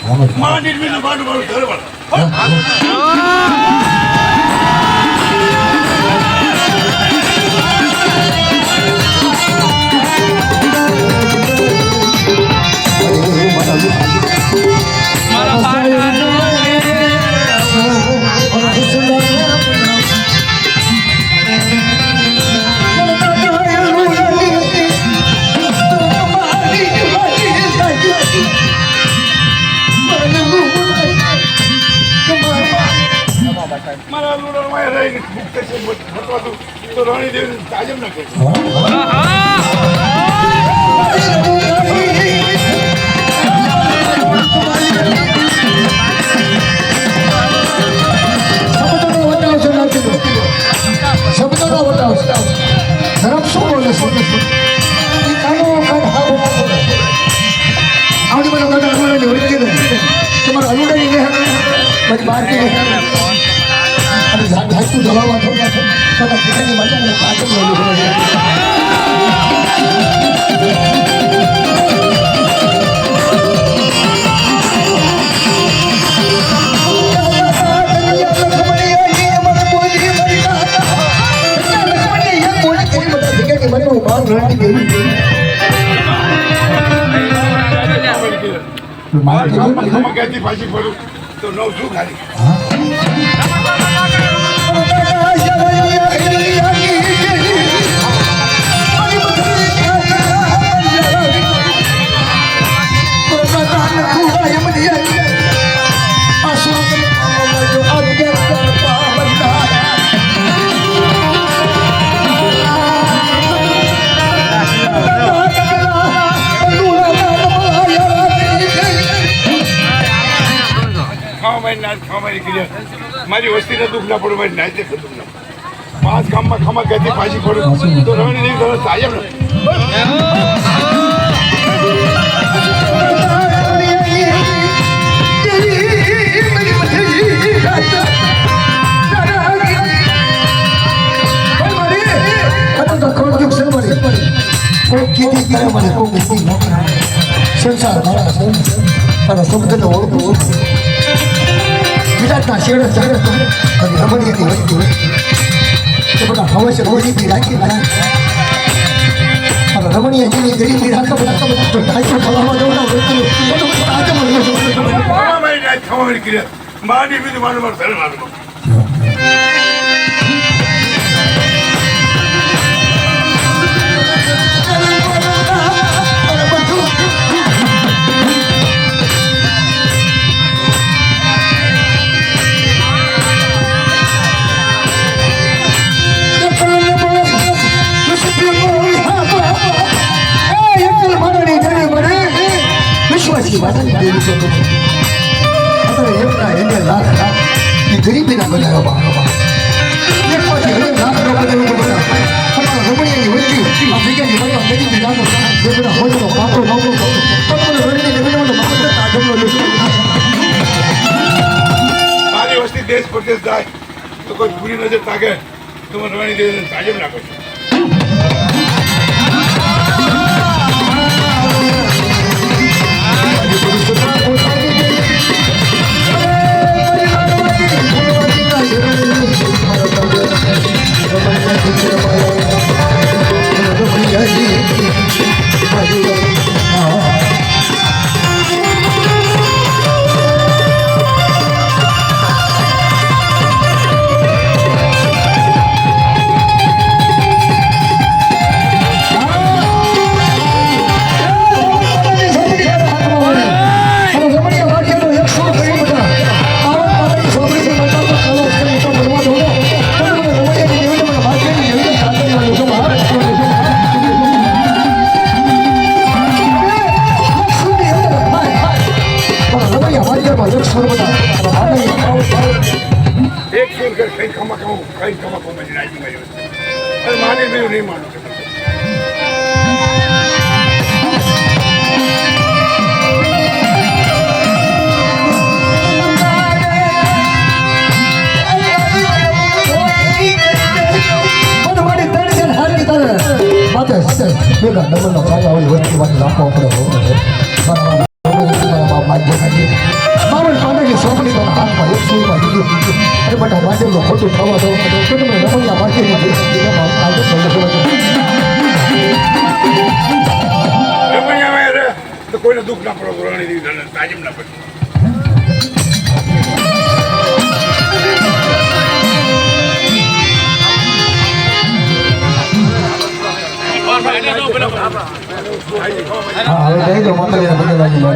માં નિર્મિત બાડું બાડું ધરવાળ મારા લુડામાં રહીને મુક્ત છે અથવા તો રાણી દેવી તાજમ ના કહે શબ્દોનો વટાવ ધરમ શું બોલે છે આવડી બધો કદાચ અલુડાની વચ્ચે તમારા અલુડાની ને મારી બહાર કે અને ઝાટું દબાવવા થોડા કદાચ પિતાની માતાને પાછળ લેવું ક્યાંથી પાછી ફરું તો નવ શું ખાલી મારી વસ્તીને દુઃખ ના પડે મારી નાચે દુઃખ ના 5 ગામમાં ખમા ક્યાંથી પાછી પડું તો રણી દેવી તરફ તાજમ સંસાર સમુદ્ર ઓળખું વિરાટના શેડ ચારે અને રમણીયની વસ્તુ એ બધા હવસ રોજીથી રાખી અને રમણીયજીની ગરીબી રાખો તો ઢાંચો ફલાવા જવું મારી બીજું મારું મારું ધર્મ આવ્યું ગરીબીના બનાવ્યા મારી વસ્તી દેશ પરદેશ જાય તો કોઈ પૂરી નજર તાકે તો મને રણી દેવી તાજમ ના કરશે એક સુર કર કઈ ખમા ખાઉં મારી રાજી મારી વસ્તુ અરે માને મેં નહીં માનું બેગા ડબલનો કાયા હોય વસ્તી વાત રાખવો પડે હાથ જોડાજે મારો પાડાની સોપડી તો હાથમાં એક સુરમાં દીધું અરે બટા વાંચેલો ખોટું થવા દો તો તમે રમણિયા વાંચેલી તો કોઈને દુઃખ ના પડો રાણી તાજીમ ના પડે હા હવે કહી દો માતા